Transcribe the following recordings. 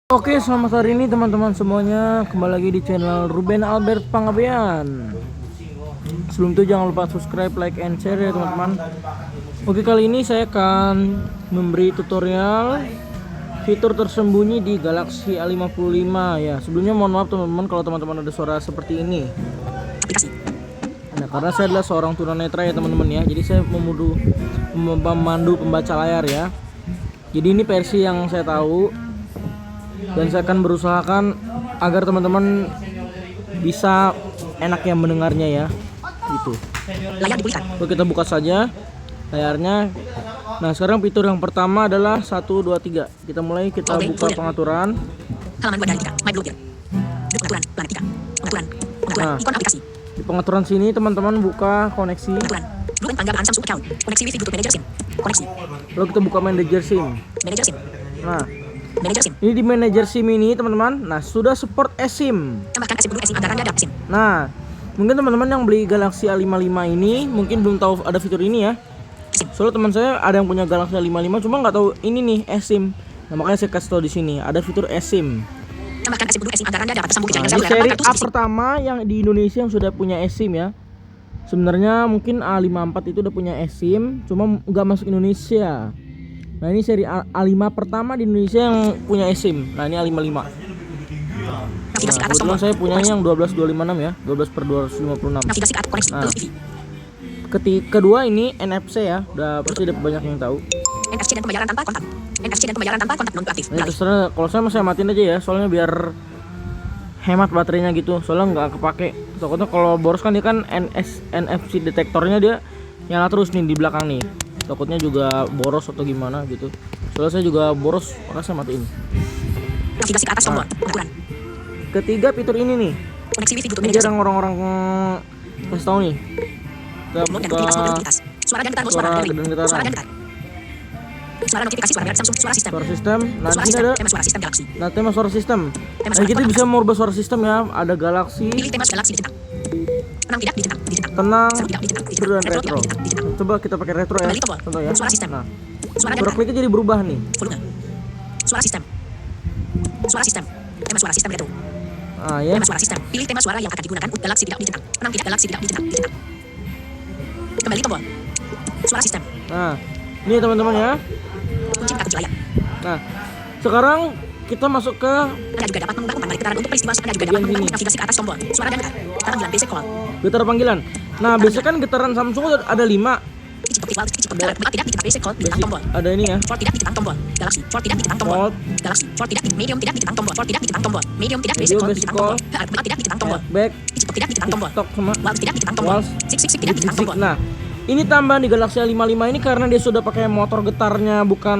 Oke, selamat hari ini teman-teman semuanya. Kembali lagi di channel Ruben Albert Pangabean. Sebelum itu jangan lupa subscribe, like, and share ya teman-teman. Oke, kali ini saya akan memberi tutorial fitur tersembunyi di Galaxy A55 ya. Sebelumnya mohon maaf teman-teman kalau teman-teman ada suara seperti ini. Nah, karena saya adalah seorang tunanetra ya teman-teman ya. Jadi saya memandu pembaca layar ya. Jadi ini versi yang saya tahu. Dan saya akan berusahakan agar teman-teman bisa enak yang mendengarnya ya, gitu. Layar dipulihkan. Oke, kita buka saja layarnya. Nah, sekarang fitur yang pertama adalah 1, 2, 3. Kita mulai, kita buka pengaturan. Halaman 2 dari 3. My blogger. Pengaturan, planet 3. Pengaturan, Nah, ikon aplikasi. di pengaturan sini teman-teman buka koneksi. Pengaturan, Ruben Panggabean Samsung account. Koneksi Wi-Fi Bluetooth Manager SIM. Koneksi. Lalu kita buka manager SIM. Manager SIM. Nah, Manager SIM. ini di manager SIM ini teman-teman. Nah, sudah support eSIM. Tambahkan SIM dulu SIM agar Anda dapat SIM. Nah, mungkin teman-teman yang beli Galaxy A55 ini mungkin belum tahu ada fitur ini ya. Soalnya teman saya ada yang punya Galaxy A55 cuma nggak tahu ini nih eSIM. Nah, makanya saya kasih tahu di sini ada fitur eSIM. Tambahkan SIM dulu SIM agar Anda dapat tersambung ke jaringan Nah, ini seluler seri tanpa A kartu SIM. pertama yang di Indonesia yang sudah punya eSIM ya. Sebenarnya mungkin A54 itu udah punya eSIM, cuma nggak masuk Indonesia. Nah, ini seri A5 pertama di Indonesia yang punya eSIM. Nah, ini A55. Navigasi ke atas Kebetulan tombol. saya punya yang 12256 ya, 12/256. Navigasi ke atas koneksi Nah. terus Wi-Fi. Kedua ini NFC ya, udah pasti udah banyak yang tahu. NFC dan pembayaran tanpa kontak. NFC dan pembayaran tanpa kontak non aktif. Nah, terserah, kalau saya matiin aja ya, soalnya biar hemat baterainya gitu, soalnya nggak kepake. Takutnya kalau boros kan dia kan NFC detektornya dia nyala terus nih di belakang nih. Takutnya juga boros atau gimana gitu. Soalnya saya juga boros, makanya saya matiin. Navigasi ke atas tombol. Ukuran. Ketiga fitur ini nih, Koneksi Wi-Fi Bluetooth ini Manager SIM. jarang orang-orang kasih tahu nih. Kita Mode dan buka aktivitas mode aktivitas. Suara dan getar mode suara suara dan getaran. Suara dan getar. Suara notifikasi suara merek Samsung. Suara sistem. Suara sistem. Nah, Suara di sini sistem. ada Tema suara sistem Galaxy. nah tema suara sistem. Tema Nah, suara kita kontak. bisa merubah suara sistem ya. Ada Galaxy, Pilih tema Galaxy di centang. Tenang tidak di centang. Di centang. tenang, Seru tidak di centang. Di seru dan centang. Retro retro. tidak di centang. Di centang. Coba kita pakai retro ya. Kembali tombol. Contoh ya. Suara sistem. Nah, Suara dan suara getar. kliknya jadi berubah nih. Volume. Suara sistem. Suara sistem. Tema suara sistem retro. Ah ya. Tema suara sistem. Pilih tema suara yang akan digunakan. Galaxy tidak dicentang. Tenang tidak Galaxy tidak dicentang. Dicentang. Kembali tombol. Suara sistem. Nah, ini teman-teman ya. Kunci peta kunci layar. Nah, sekarang kita masuk ke Anda juga dapat mengubah umpan balik getaran untuk peristiwa. Anda juga dapat Bagian mengubah sini. navigasi ke atas tombol. Suara dan getar. Panggilan basic call. getar panggilan. Nah, biasanya kan getaran Samsung ada 5. Icip optik wal. Icip optik tidak dicentang basic call. Dicentang tombol. Ada ini ya. Ford tidak dicentang tombol. Galaxy. Ford tidak dicentang tombol. Ford. Galaxy. Ford tidak medium tidak dicentang tombol. Ford tidak dicentang tombol. Medium tidak basic Medium call. basic Dicentang call. tombol. Heart tidak dicentang tombol. Back, Icip tidak dicentang tombol. TikTok sama Walls tidak dicentang tombol. Walls. Sik tidak dicentang tombol. Nah, ini tambahan di Galaxy A55 ini karena dia sudah pakai motor getarnya bukan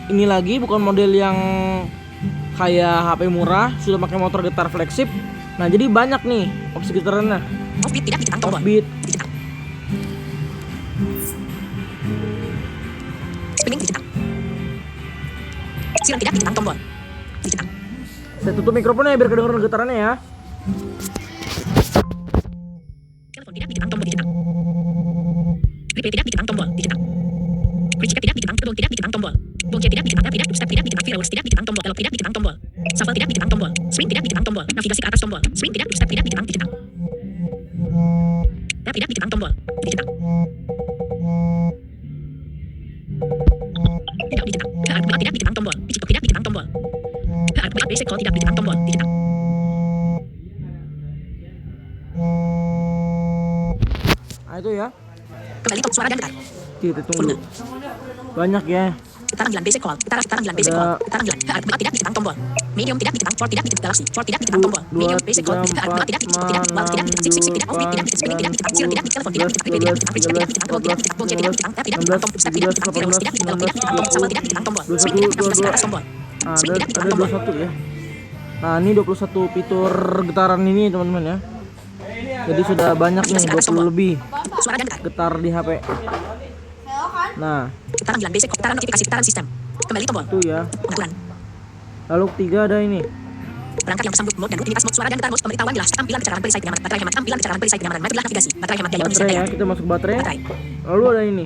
ini lagi, bukan model yang kayak HP murah, sudah pakai motor getar flagship. Nah, jadi banyak nih opsi getarannya. Offbeat tidak dicentang tombol. Offbeat, Dicentang. Spinning dicentang. Siren tidak dicentang tombol. Dicentang. saya tutup mikrofonnya biar kedengeran getarannya ya. Telepon tidak dicentang tombol. Dicentang. Replay tidak dicentang tombol. Dicentang. Recheck tidak dicentang. Tebong tidak dicentang tombol. Bongce tidak dicentang. Tidak. Step tidak dicentang. Virus tidak dicentang tombol. Elok tidak dicentang tombol. Shuffle tidak dicentang tombol. Swing tidak dicentang tombol. Navigasi ke atas tombol. Swing tidak. Step tidak dicentang. Dicentang. Tap tidak dicentang tombol. Dicentang. Tidak dicentang. Heart buka tidak dicentang tombol. Icip tidak dicentang tombol. Heart buka basic call tidak dicentang tombol. Dicentang. Nah, itu ya. Kembali top suara dan getar. Kita tunggu. Banyak ya. Getaran bilan basic call. Getaran bilan basic call. Getaran bilan. Heart buka tidak dicentang tombol. Medium tidak dicentang. Ford tidak dicentang. Galaxy. Ford tidak dicentang tombol. Medium basic call. Heart buka tidak dicentang. Tidak. Wal tidak dicentang. Sik tidak. Offbeat tidak dicentang. Spinning tidak dicentang. Siren tidak dicentang. Telepon tidak dicentang. Replay tidak dicentang. Recheck tidak dicentang. Tebong tidak dicentang. Bongce tidak dicentang. Tap tidak dicentang. Step tidak dicentang. Virus tidak dicentang. Elok tidak dicentang. Shuffle tidak dicentang tombol. Swing tidak dicentang. Navigasi ke atas tombol. Nah, Swing tidak dicentang ada tombol. 21 ya. Nah, ini 21 fitur getaran ini teman-teman ya. Jadi sudah banyak nih, 20 lebih Suara dan getar. getar di HP. Nah, Getaran bilan basic call. Getaran notifikasi. Getaran sistem. Kembali tombol. itu ya. Pengaturan. Lalu ketiga ada ini. Perangkat yang bersambung mode dan rutinitas mode suara dan getar mode pemberitahuan jelas. Tampilan kencarahan perisai kenyamanan. Baterai hemat. Tampilan kencarahan perisai kenyamanan. Metode navigasi. Baterai hemat daya pengisian Baterai daya. ya, kita masuk baterai. Baterai. Lalu ada ini,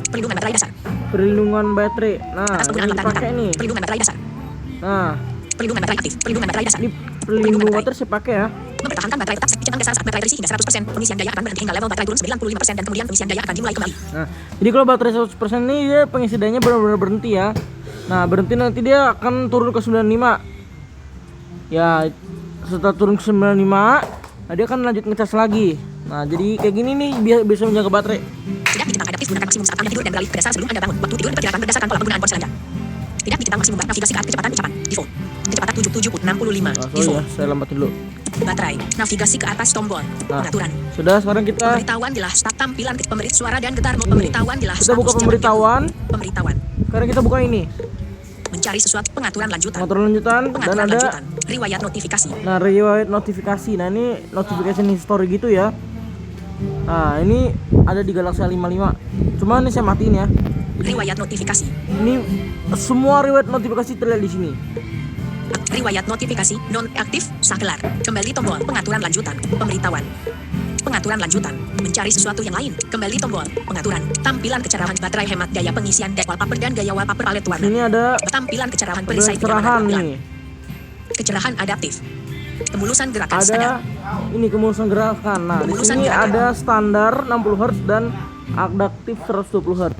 Perlindungan baterai dasar. perlindungan baterai. Nah, Atas ini penggunaan lampu dipakai nih. Perlindungan baterai dasar. Nah, Perlindungan baterai aktif. Perlindungan baterai dasar. Ini pelindung baterai saya pakai ya. Mempertahankan baterai tetap jangan dasar saat baterai terisi hingga 100%. Pengisian daya akan berhenti hingga level baterai turun 95% dan kemudian pengisian daya akan dimulai kembali. Nah, jadi kalau baterai 100% ini dia pengisi dayanya benar-benar berhenti ya. Nah, berhenti nanti dia akan turun ke 95. Ya, setelah turun ke 95, nah dia akan lanjut ngecas lagi. Nah, jadi kayak gini nih bisa menjaga baterai. Tidak ditentang adaptif gunakan maksimum saat Anda tidur dan beralih ke dasar sebelum Anda bangun. Waktu tidur diperkirakan berdasarkan pola penggunaan ponsel Anda. Tidak ditentang maksimum navigasi ke kecepatan ucapan default. Kecepatan 7765 default. Ya, saya lambatin dulu. Baterai, navigasi ke atas tombol. Pengaturan. Sudah, sekarang kita Pemberitahuan dilah start tampilan pemberit suara dan getar. Pemberitahuan dilah kita buka pemberitahuan. Pemberitahuan. Sekarang kita buka ini. Mencari sesuatu pengaturan lanjutan. Pengaturan lanjutan dan Pengaturan ada lanjutan. Riwayat notifikasi. nah riwayat notifikasi. Nah, ini notification history gitu ya. Nah, ini ada di Galaxy A55. Cuma ini saya matiin ya. Riwayat notifikasi. Ini semua riwayat notifikasi terlihat di sini. Riwayat notifikasi non aktif sakelar. Kembali tombol pengaturan lanjutan. Pemberitahuan. Pengaturan lanjutan. Mencari sesuatu yang lain. Kembali tombol pengaturan. Tampilan kecerahan baterai hemat gaya pengisian wallpaper dan gaya wallpaper palet warna. Ini ada Tampilan kecerahan perisai kecerahan tampilan. nih. Kecerahan adaptif. Kemulusan gerakan Ada ini kemulusan gerakan. Nah, di Kemulusan sini gerakan. ada standar 60 Hz dan adaptif 120 Hz.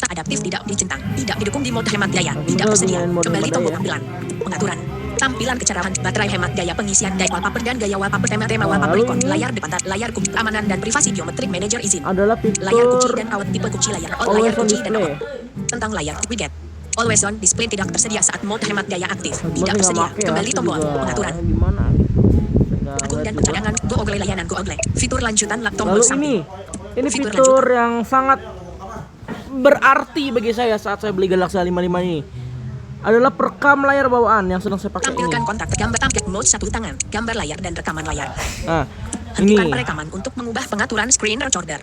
adaptif tidak dicentang, tidak didukung di mode hemat gaya, Nah, tidak kita tersedia. gunain mode Kembali hemat tombol daya. tampilan, pengaturan, tampilan kecerahan baterai hemat gaya pengisian daya wallpaper dan gaya wallpaper tema wallpaper lalu icon, ini layar depan layar kunci keamanan dan privasi biometrik manager izin, Adalah layar kunci fitur dan out tipe kunci layar, always layar on kunci dan display. out. Tentang layar widget. Always on display tidak tersedia saat mode hemat gaya aktif. Cuma Tidak saya tersedia. nggak pakai ya, Kembali saya tombol juga pengaturan. gimana gitu. Saya nggak Akun lihat dan juga. pencadangan Go Ogle layanan Go Ogle. Fitur lanjutan lap tombol Lalu samping. ini Fitur fitur yang sangat berarti bagi saya saat saya beli Galaxy A55 ini adalah perekam layar bawaan yang sedang saya pakai ini. Tampilkan kontak gambar tampil mode satu tangan, gambar layar dan rekaman layar. Nah, ini Hentikan perekaman untuk mengubah pengaturan screen recorder.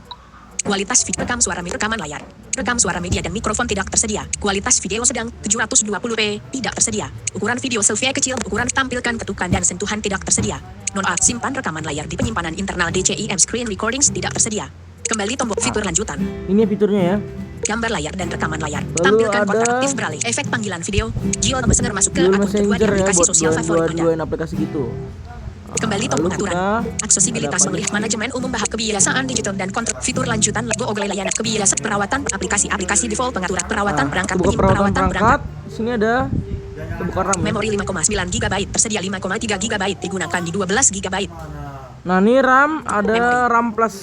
Kualitas rekam suara rekaman layar. Rekam suara media dan mikrofon tidak tersedia. Kualitas video sedang 720p tidak tersedia. Ukuran video selfie kecil, ukuran tampilkan ketukan dan sentuhan tidak tersedia. Non-A simpan rekaman layar di penyimpanan internal DCIM screen recordings tidak tersedia. Kembali tombol fitur lanjutan. ini fiturnya ya. Gambar layar dan rekaman layar. Lalu Tampilkan kontak ada aktif beralih. Efek panggilan video. Dual Messenger masuk ke Dual akun kedua di Messenger ya aplikasi buat sosial favorit Anda. dua aplikasi gitu. Kembali Lalu tombol pengaturan. kita Aksesibilitas ada apa memilih manajemen umum bahas kebiasaan digital dan kontrol fitur lanjutan Go Ogle layanan kebiasaan perawatan aplikasi default pengaturan perawatan perangkat buka perawatan perawatan perangkat. Sini ada buka RAM. Ya. memori 5,9 GB tersedia 5,3 GB digunakan di 12 GB Nah, ini RAM ada RAM plus.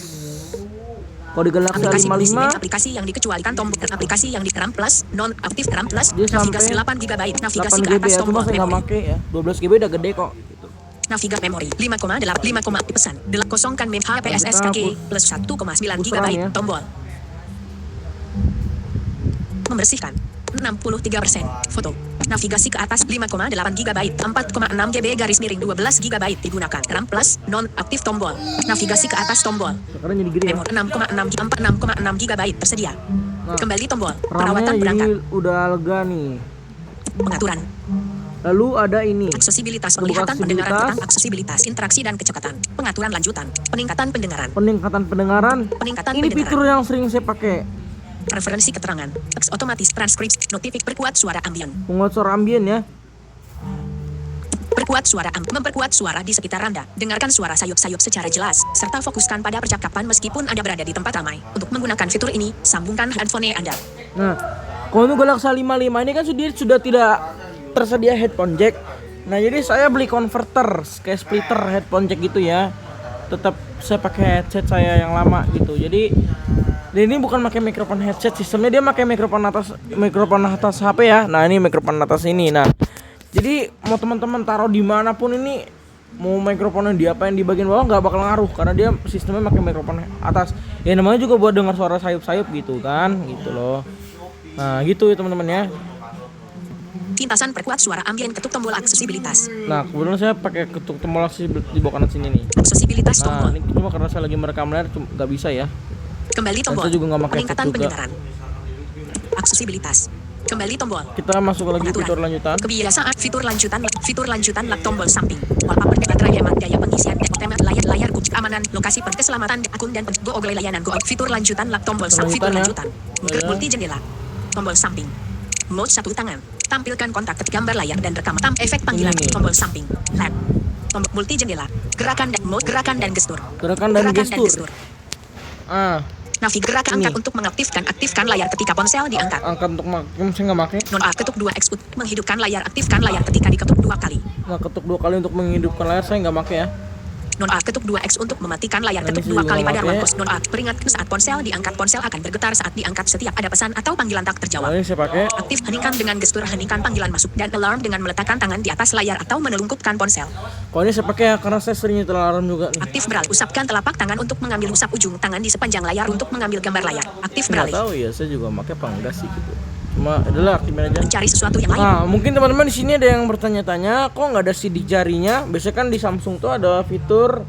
Kalau di Galaxy aplikasi mengisi A55 aplikasi yang dikecualikan tombol aplikasi yang di RAM plus non aktif RAM plus Dia navigasi sampai 8 GB 8 navigasi ke GB atas ya, cuma tombol saya nggak memori pakai ya. 12 GB udah gede kok. Gitu. navigasi memori 5,8 5, pesan kosongkan mem HPSS Kita KG plus 1,9 GB RAM ya. tombol membersihkan 63% foto navigasi ke atas 5,8 GB 4,6 GB garis miring 12 GB digunakan RAM plus non aktif tombol navigasi ke atas tombol Sekarang jadi gede ya. memori 6,6 GB tersedia kembali tombol RAM-nya perawatan jadi perangkat udah lega nih. pengaturan Lalu ada ini. aksesibilitas Buka penglihatan pendengaran aksesibilitas. tentang aksesibilitas interaksi dan kecepatan pengaturan lanjutan peningkatan pendengaran Peningkatan pendengaran. peningkatan Ini pendengaran fitur yang sering saya pakai. referensi keterangan teks otomatis transkripsi notifik perkuat suara ambien Penguat suara ambien ya. perkuat suara memperkuat suara di sekitar Anda dengarkan suara sayup-sayup secara jelas serta fokuskan pada percakapan meskipun Anda berada di tempat ramai untuk menggunakan fitur ini sambungkan headphone Anda Nah, kalau untuk Galaxy A55 ini kan sudah tidak tersedia headphone jack. Nah, jadi saya beli converter kayak splitter headphone jack gitu ya. Tetap saya pakai headset saya yang lama gitu. Jadi dia ini bukan pakai mikrofon headset, sistemnya dia pakai mikrofon atas HP ya. Nah, ini mikrofon atas ini. Nah, jadi mau teman-teman taruh dimanapun ini, mau mikrofonnya diapain di bagian bawah nggak bakal ngaruh karena dia sistemnya pakai mikrofon atas. Ya namanya juga buat dengar suara sayup-sayup gitu kan, gitu loh. Nah, gitu ya teman-teman ya. pintasan perkuat suara ambien ketuk tombol aksesibilitas Nah, kebetulan saya pakai ketuk tombol di bawah kanan sini nih. aksesibilitas Nah, tombol ini cuma karena saya lagi merekam layar nggak bisa ya. kembali tombol saya juga nggak pakai peningkatan efek juga. pendengaran aksesibilitas kembali tombol Kita masuk lagi Pengaturan. fitur lanjutan. kebiasaan fitur lanjutan lap tombol samping wallpaper baterai hemat daya pengisian tema layar kunci keamanan lokasi keselamatan akun dan Go Ogle layanan Go fitur lanjutan lap tombol fitur Lanjutan ya. lanjutan Ya. multi jendela tombol samping mode satu tangan Tampilkan kontak ketik gambar layar dan rekam. Efek panggilan. Ini nih. Tombol samping. Tab. Tombol multi jendela. Gerakan dan mode. Gerakan dan gestur. Gerakan dan gestur. Navigasi gerakan Ini. angkat untuk aktifkan layar ketika ponsel diangkat. Angkat untuk makin saya nggak pakai. Non A ketuk 2X menghidupkan layar. Aktifkan layar ketika diketuk 2 kali. Nggak ketuk 2 kali untuk menghidupkan layar, saya nggak pakai ya. Non A ketuk 2X untuk mematikan layar. Nah, Ketuk ini 2 kali juga pada nggak ruang pakai. pos. Non A peringatkan saat ponsel diangkat. Ponsel akan bergetar saat diangkat setiap ada pesan atau panggilan tak Nah, terjawab. ini saya pakai. Aktif heningkan dengan gestur heningkan panggilan masuk dan alarm dengan meletakkan tangan di atas layar atau menelungkupkan ponsel. Kalau ini saya pakai ya karena saya sering nyetel alarm juga nih. Aktif beralih. Usapkan telapak tangan untuk mengambil usap ujung tangan di sepanjang layar untuk mengambil gambar layar. Aktif Nggak beralih. tahu ya, saya juga pakai apa enggak sih gitu. Cuma adalah aktifin aja. Mencari sesuatu yang lain. Nah, mungkin teman-teman di sini ada yang bertanya-tanya, kok nggak ada sidik jarinya? Biasanya kan di Samsung tuh ada fitur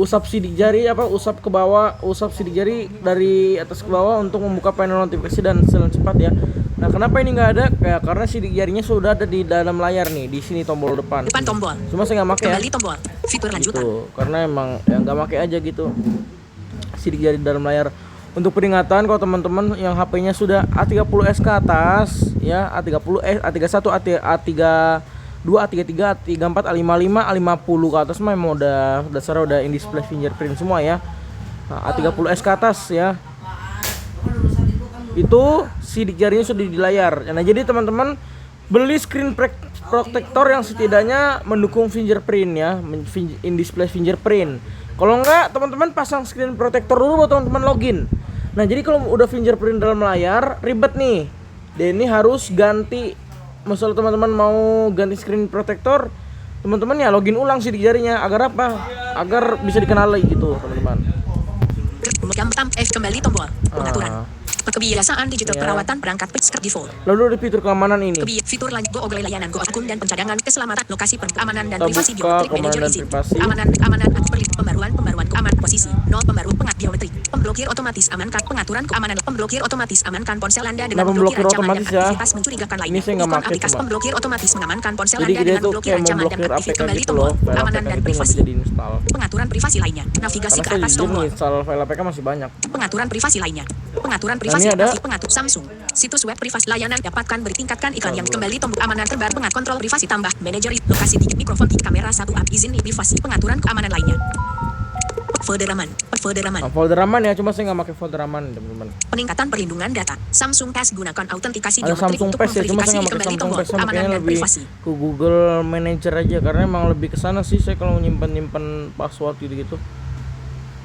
usap sidik jari, usap ke bawah, usap sidik jari dari atas ke bawah untuk membuka panel notifikasi dan silent cepat ya. Nah, kenapa ini nggak ada? Kayak karena sidik jarinya sudah ada di dalam layar nih, di sini tombol depan. Depan tombol. Cuma saya nggak pakai ya. Kembali tombol. Fitur lanjutan. Gitu, karena emang ya nggak pakai aja gitu. Sidik jari di dalam layar. Untuk peringatan kalau teman-teman yang HP-nya sudah A30s ke atas ya, A30s, A31, A32, A33, A34, A55, A50 ke atas memang udah dasarnya udah in display fingerprint semua ya. Nah, A30s ke atas ya. Itu sidik jarinya sudah di layar. Nah, jadi teman-teman beli screen protector yang setidaknya mendukung fingerprint ya, in display fingerprint. Kalau enggak, teman-teman pasang screen protector dulu buat teman-teman login. Nah, jadi kalau udah fingerprint dalam layar, ribet nih. Dan ini harus ganti. Misalnya teman-teman mau ganti screen protector, teman-teman ya login ulang sidik jarinya agar apa? Agar bisa dikenali gitu, teman-teman. Kembali tombol. Pengaturan. Kebiasaan digital Ya. perawatan perangkat script default. Lalu ada fitur keamanan ini. Fitur lanjut Go Ogle layanan Go akun dan pencadangan keselamatan lokasi keamanan dan Kita privasi buka biometrik keamanan manager dan izin privasi. keamanan pembaruan keamanan posisi pembaruan biometrik pemblokir otomatis amankan pengaturan keamanan pemblokir otomatis amankan ponsel Anda dengan Nah, pemblokir memblokir ancaman dan otomatis ya. aktivitas mencurigakan lainnya. Ini saya nggak Ikon pakai aplikasi cuma. pemblokir otomatis mengamankan ponsel Jadi Anda dia dengan tuh memblokir kayak ancaman dan memblokir aktivitas. APK Kembali gitu tombol loh. File keamanan APK dan itu nggak privasi. bisa diinstal. Pengaturan privasi lainnya. Navigasi Karena ke saya atas jujur tombol. install file APK masih banyak. Pengaturan privasi lainnya. Pengaturan ini privasi ada. pengatur Samsung. Situs web privasi layanan dapatkan tingkatkan iklan yang kembali tombol keamanan terbaru kontrol privasi tambah manajer lokasi 3 mikrofon 3 kamera 1 app izin privasi pengaturan keamanan lainnya. Folder aman. Nah, folder aman ya, cuma saya nggak pakai folder aman teman-teman. Peningkatan perlindungan data. Samsung Pass gunakan autentikasi Ada biometrik Samsung untuk Pass ya, cuma memverifikasi saya nggak pakai kembali Samsung tombol Pass, saya keamanan makanya dan lebih privasi. ke Google Manager aja karena emang lebih ke sana sih saya kalau nyimpen password gitu-gitu.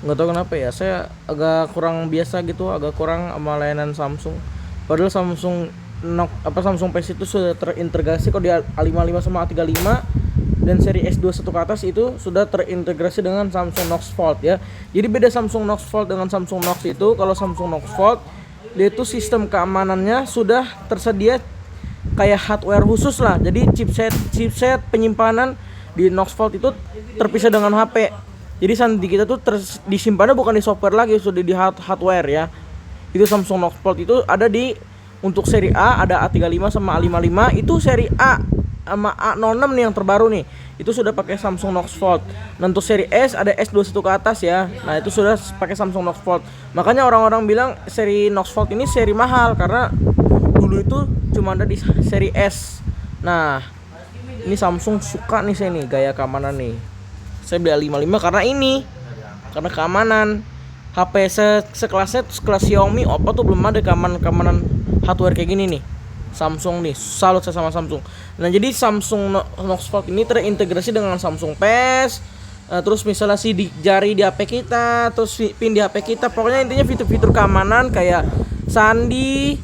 Nggak tahu kenapa ya, saya agak kurang biasa gitu, agak kurang sama layanan Samsung. Padahal Samsung Pass itu sudah terintegrasi kok di A55 sama A35 dan seri S21 ke atas itu sudah terintegrasi dengan Samsung Knox Fold ya. Jadi beda Samsung Knox Fold dengan Samsung Knox itu, kalau Samsung Knox Fold dia itu sistem keamanannya sudah tersedia kayak hardware khusus lah. Jadi chipset penyimpanan di Knox Fold itu terpisah dengan HP. Jadi sandi kita tuh disimpannya bukan di software lagi, sudah di hardware ya. Itu Samsung Knox Fold itu ada di untuk seri A ada A35 sama A55, itu seri A sama A06 nih yang terbaru nih. Itu sudah pakai Samsung Knox Fold. Nah, untuk seri S ada S21 ke atas ya. Nah, itu sudah pakai Samsung Knox Fold. Makanya orang-orang bilang seri Knox Fold ini seri mahal karena dulu itu cuma ada di seri S. Nah, ini Samsung suka nih saya nih gaya keamanan nih. Saya beli A55 karena ini. Karena keamanan. HP sekelas Xiaomi, Oppo tuh belum ada keamanan hardware kayak gini nih. Samsung nih, salut saya sama Samsung. Nah, jadi Samsung Knox Fold ini terintegrasi dengan Samsung Pass. Terus misalnya sidik jari di HP kita, terus pin di HP kita. Pokoknya intinya fitur-fitur keamanan kayak sandi,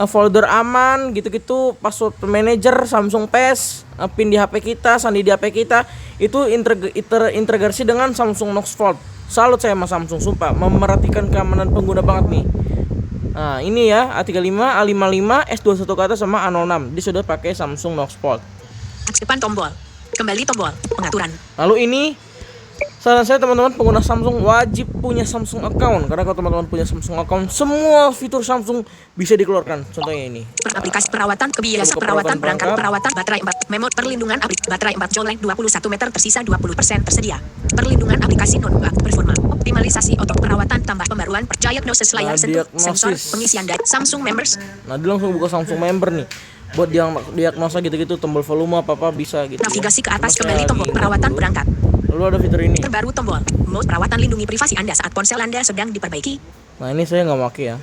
folder aman, gitu-gitu, password manager, Samsung Pass, pin di HP kita, sandi di HP kita, itu terintegrasi dengan Samsung Knox Fold. Salut saya sama Samsung, sumpah, memerhatikan keamanan pengguna banget nih. Nah, ini ya A35, A55, S21 ke atas sama A06. Dia sudah pakai Samsung Knox Fold. Depan tombol. Kembali tombol. Pengaturan. Lalu ini saran saya teman-teman pengguna Samsung wajib punya Samsung account, karena kalau teman-teman punya Samsung account semua fitur Samsung bisa dikeluarkan. Contohnya ini. Aplikasi perawatan kebiasaan perawatan perangkat perawatan baterai 4 memori perlindungan baterai 4 joleng 21 meter tersisa 20% tersedia. Perlindungan aplikasi non performa optimalisasi otot perawatan tambah pembaruan diagnosis layar sentuh sensor pengisian data Samsung members. Nah, dia langsung buka Samsung member nih. buat diagnosa gitu-gitu, tombol volume apa bisa gitu. Navigasi ke ya. atas Cuma kembali saya tombol lagi perawatan dulu. perangkat. Lalu ada fitur ini. Terbaru tombol mode perawatan lindungi privasi Anda saat ponsel Anda sedang diperbaiki. Nah ini saya nggak pakai ya.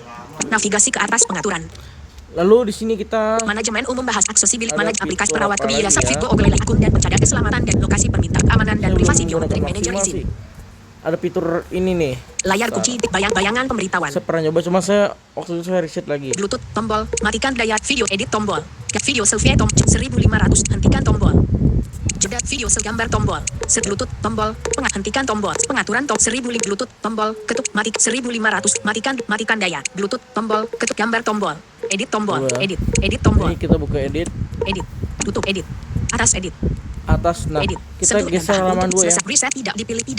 Navigasi ke atas pengaturan. Lalu di sini kita Manajemen umum bahas aksesibilitas Ada manajemen aplikasi fitur perawat apa kebiasaan lagi ya? Vigo Ogle akun dan pencadar keselamatan dan lokasi permintaan keamanan dan sebelum privasi menggunakan biometrik manager maksimal izin. sih, ada fitur ini nih. Layar kunci bayangan pemberitahuan. Saya pernah coba, cuma saya waktu itu saya reset lagi. Bluetooth tombol matikan daya video edit tombol. Video selfie tombol 1500 hentikan tombol. Jeda video segambar tombol. Bluetooth tombol hentikan tombol. Pengaturan tombol 1000 Bluetooth tombol ketuk mati 1500 matikan daya. Bluetooth tombol ketuk gambar tombol. Edit tombol. Dua. Edit tombol. Ini kita buka edit Edit. Tutup edit. Atas edit. atas. Nah Edit. kita Sentuh geser dan halaman untuk dulu ya. selesai reset tidak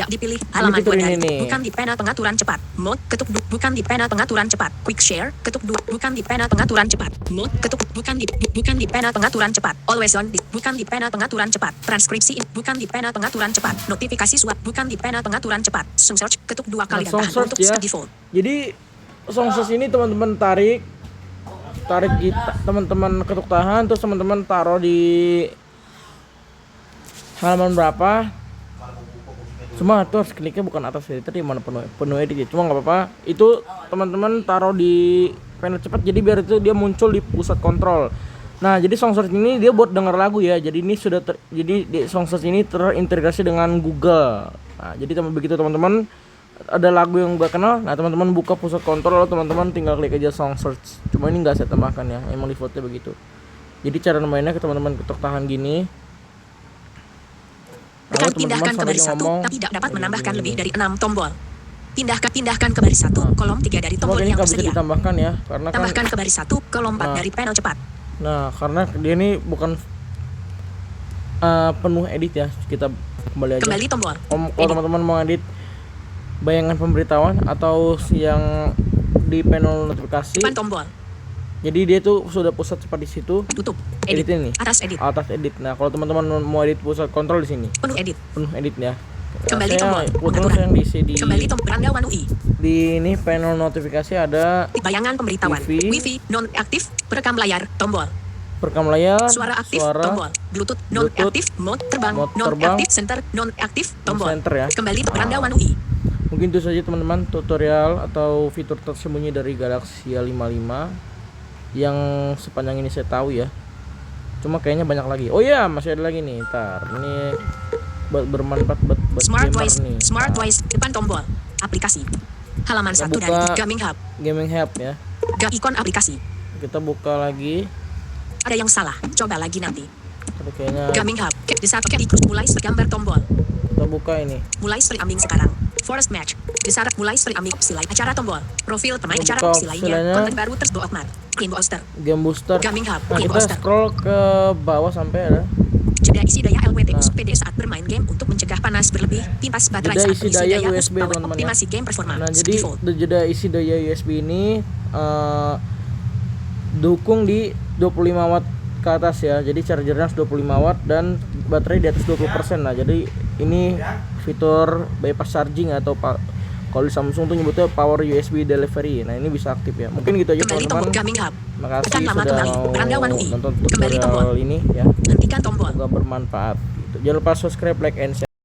dipilih halaman fitur dua ini dari nih. bukan di panel pengaturan cepat mode ketuk bukan di panel pengaturan cepat quick share ketuk 2 bukan di panel pengaturan cepat mode ketuk bukan di panel pengaturan cepat always on bukan di panel pengaturan cepat transkripsi bukan di panel pengaturan cepat notifikasi suara bukan di panel pengaturan cepat song search ketuk 2 kali dan Song tahan search untuk ya. skip default. Jadi song search ini teman-teman tarik teman-teman ketuk tahan, terus teman-teman taruh di halaman berapa. Cuma itu harus kliknya bukan atas ya, tadi mana penuh edit ya. Cuma nggak apa-apa. Itu teman-teman taruh di panel cepat, jadi biar itu dia muncul di pusat kontrol. Nah, jadi song search ini dia buat denger lagu ya. Jadi ini sudah jadi song search ini terintegrasi dengan Google. Nah, jadi begitu teman-teman ada lagu yang gak kenal, nah teman-teman buka pusat kontrol, teman-teman tinggal klik aja song search. Cuma ini nggak saya tambahkan ya, emang defaultnya begitu. Jadi cara mainnya ke teman-teman ketuk tahan gini. Tekan Lalu pindahkan ke baris 1 ngomong, tidak dapat menambahkan gini. lebih dari 6 tombol. Pindahkan ke baris 1 kolom 3 dari Cuma tombol ini yang nggak bisa tersedia. ditambahkan ya, karena kan Tambahkan ke baris 1 kolom 4 Nah. dari panel cepat. nah karena dia ini bukan penuh edit ya. Kita kembali aja. Kembali tombol. Kalau Edit. teman-teman mau edit bayangan pemberitahuan atau yang di panel notifikasi, Depan tombol. jadi dia tuh sudah pusat cepat di situ. Tutup. Edit Edit. ini. Atas edit. Atas edit. Nah, kalau teman-teman mau edit pusat kontrol di sini, Penuh edit. penuh edit ya. Kembali Saya tombol. kebetulan Pengaturan. saya yang diisi di Kembali tombol Beranda One UI. ini panel notifikasi ada Bayangan pemberitahuan. Wifi. Wifi non aktif. Perekam layar. Tombol. perekam layar, Suara aktif. Tombol. Bluetooth non Bluetooth, aktif. Mode terbang. mode Non terbang, aktif. Center non aktif. Tombol. center ya. Kembali tombol Beranda One UI. Mungkin itu saja teman-teman tutorial atau fitur tersembunyi dari Galaxy A55 yang sepanjang ini saya tahu ya. Cuma kayaknya banyak lagi. Oh ya, masih ada lagi nih. Ntar ini bermanfaat buat Smart gamer Wise. nih. Smart Nah, Wise. Depan tombol. Aplikasi. Halaman Kita 1 dari buka. Gaming Hub. Gaming Hub ya. Ikon aplikasi. Kita buka lagi. Ada yang salah. Coba lagi nanti. Tapi kayaknya Gaming Hub. Desa ikut mulai gambar tombol. kita buka ini. Mulai streaming sekarang. Forest Match. Disarat mulai streaming opsi lain. Acara tombol. Profil pemain Buka acara opsi opsi lainnya. lainnya. Konten baru terus Bookmark. Game Booster. Game booster. Gaming Hub. Nah, Game kita Booster. scroll ke bawah sampai ada Jeda isi daya LWT Nah. PD saat bermain game untuk mencegah panas berlebih. Pintas baterai Jeda saat isi mengisi daya daya USB, power, teman-teman ya. optimasi game performa. Nah, jadi Default. jeda isi daya USB ini dukung di 25 watt ke atas ya. Jadi chargernya harus 25 watt dan baterai di atas 20%. Nah, jadi ini fitur bypass charging atau kalau di Samsung tuh nyebutnya power USB delivery. Nah, ini bisa aktif ya. Mungkin gitu aja Kembali tombol teman-teman. Gaming Hub. Makasih Tekan lama sudah kembali. mau Beranda One UI. nonton Kembali tombol. tutorial ini ya. Hentikan tombol. Semoga bermanfaat gitu. Jangan lupa subscribe, like, and share.